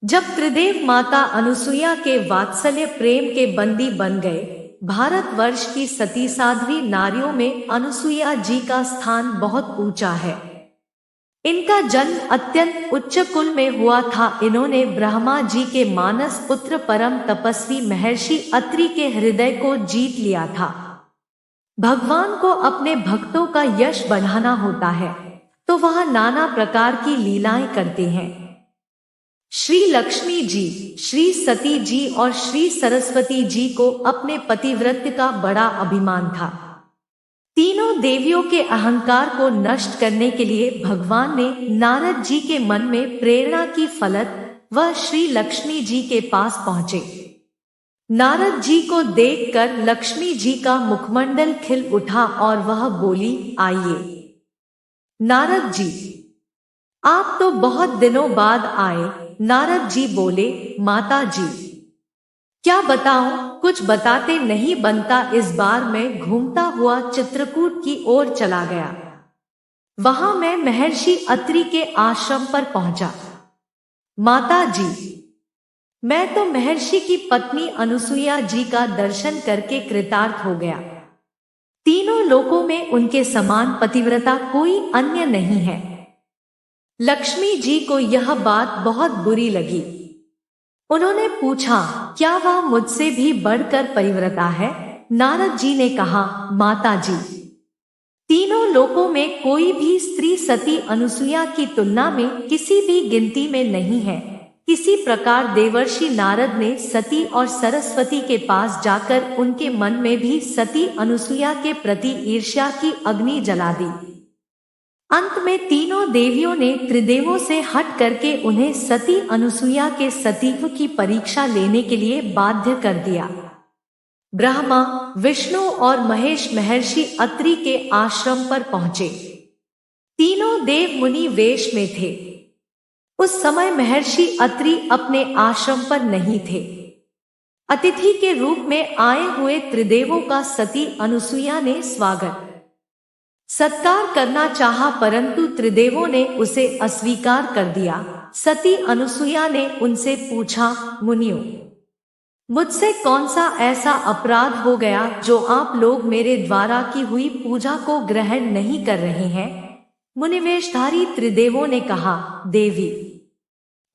जब त्रिदेव माता अनुसुईया के वात्सल्य प्रेम के बंदी बन गए, भारतवर्ष की सती साध्वी नारियों में अनुसुईया जी का स्थान बहुत ऊंचा है। इनका जन्म अत्यंत उच्च कुल में हुआ था। इन्होंने ब्रह्मा जी के मानस पुत्र परम तपस्वी महर्षि अत्रि के हृदय को जीत लिया था। भगवान को अपने भक्तों का यश बढ़ाना होता है, तो वह नाना प्रकार की लीलाएं करते हैं। श्री लक्ष्मी जी, श्री सती जी और श्री सरस्वती जी को अपने पतिव्रत्य का बड़ा अभिमान था। तीनों देवियों के अहंकार को नष्ट करने के लिए भगवान ने नारद जी के मन में प्रेरणा की, फलत वह श्री लक्ष्मी जी के पास पहुंचे। नारद जी को देखकर लक्ष्मी जी का मुखमंडल खिल उठा और वह बोली, आइए नारद जी, आप तो बहुत दिनों बाद आए। नारद जी बोले, माता जी क्या बताऊं, कुछ बताते नहीं बनता। इस बार मैं घूमता हुआ चित्रकूट की ओर चला गया। वहां मैं महर्षि अत्रि के आश्रम पर पहुंचा। माता जी, मैं तो महर्षि की पत्नी अनुसुईया जी का दर्शन करके कृतार्थ हो गया। तीनों लोकों में उनके समान पतिव्रता कोई अन्य नहीं है। लक्ष्मी जी को यह बात बहुत बुरी लगी। उन्होंने पूछा, क्या वह मुझसे भी बढ़कर पतिव्रता है? नारद जी ने कहा, माता जी, तीनों लोकों में कोई भी स्त्री सती अनुसुईया की तुलना में किसी भी गिनती में नहीं है। इसी प्रकार देवर्षि नारद ने सती और सरस्वती के पास जाकर उनके मन में भी सती अनुसुईया के प्रति ईर्ष्या की अग्नि जला दी। अंत में तीनों देवियों ने त्रिदेवों से हट करके उन्हें सती अनुसुईया के सतीत्व की परीक्षा लेने के लिए बाध्य कर दिया। ब्रह्मा, विष्णु और महेश महर्षि अत्रि के आश्रम पर पहुंचे। तीनों देव मुनि वेश में थे। उस समय महर्षि अत्रि अपने आश्रम पर नहीं थे। अतिथि के रूप में आए हुए त्रिदेवों का सती अनुसुईया ने स्वागत सत्कार करना चाहा, परंतु त्रिदेवों ने उसे अस्वीकार कर दिया। सती अनुसुईया ने उनसे पूछा, मुनियों, मुझसे कौन सा ऐसा अपराध हो गया जो आप लोग मेरे द्वारा की हुई पूजा को ग्रहण नहीं कर रहे हैं? मुनिवेशधारी त्रिदेवों ने कहा, देवी,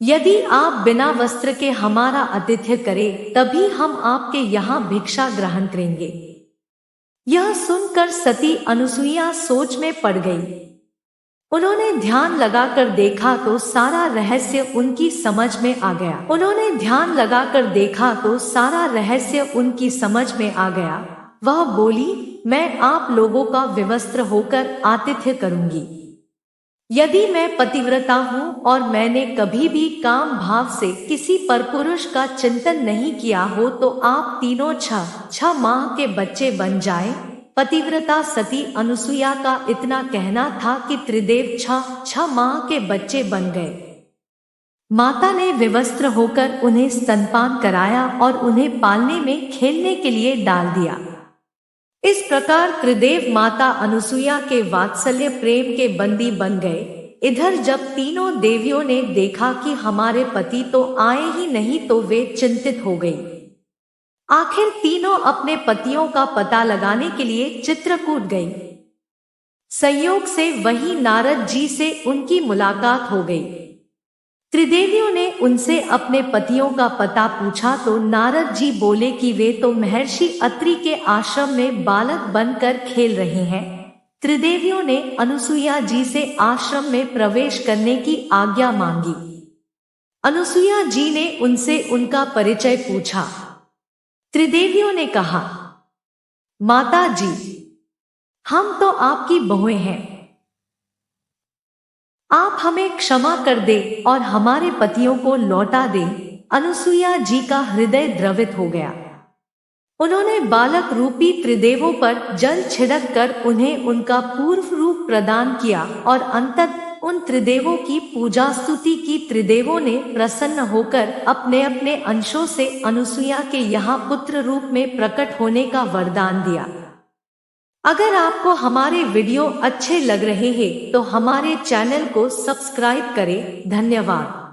यदि आप बिना वस्त्र के हमारा आतिथ्य करें तभी हम आपके यहाँ भिक्षा ग्रहण करेंगे। यह सुनकर सती अनुसुईया सोच में पड़ गई। उन्होंने ध्यान लगाकर देखा तो सारा रहस्य उनकी समझ में आ गया। वह बोली, मैं आप लोगों का विवस्त्र होकर आतिथ्य करूंगी। यदि मैं पतिव्रता हूँ और मैंने कभी भी काम भाव से किसी परपुरुष का चिंतन नहीं किया हो तो आप तीनों 6 माह के बच्चे बन जाए। पतिव्रता सती अनुसुईया का इतना कहना था कि त्रिदेव 6 माह के बच्चे बन गए। माता ने विवस्त्र होकर उन्हें स्तनपान कराया और उन्हें पालने में खेलने के लिए डाल दिया। इस प्रकार त्रिदेव माता अनुसुईया के वात्सल्य प्रेम के बंदी बन गए। इधर जब तीनों देवियों ने देखा कि हमारे पति तो आए ही नहीं तो वे चिंतित हो गई। आखिर तीनों अपने पतियों का पता लगाने के लिए चित्रकूट गई। संयोग से वहीं नारद जी से उनकी मुलाकात हो गई। त्रिदेवियों ने उनसे अपने पतियों का पता पूछा तो नारद जी बोले कि वे तो महर्षि अत्रि के आश्रम में बालक बनकर खेल रहे हैं। त्रिदेवियों ने अनुसुईया जी से आश्रम में प्रवेश करने की आज्ञा मांगी। अनुसुईया जी ने उनसे उनका परिचय पूछा। त्रिदेवियों ने कहा, माता जी, हम तो आपकी बहुएं हैं, आप हमें क्षमा कर दे और हमारे पतियों को लौटा दे। अनुसुईया जी का हृदय द्रवित हो गया। उन्होंने बालक रूपी त्रिदेवों पर जल छिड़क कर उन्हें उनका पूर्व रूप प्रदान किया और अंततः उन त्रिदेवों की पूजा स्तुति की। त्रिदेवों ने प्रसन्न होकर अपने अपने अंशों से अनुसुईया के यहाँ पुत्र रूप में प्रकट होने का वरदान दिया। अगर आपको हमारे वीडियो अच्छे लग रहे हैं तो हमारे चैनल को सब्सक्राइब करें। धन्यवाद।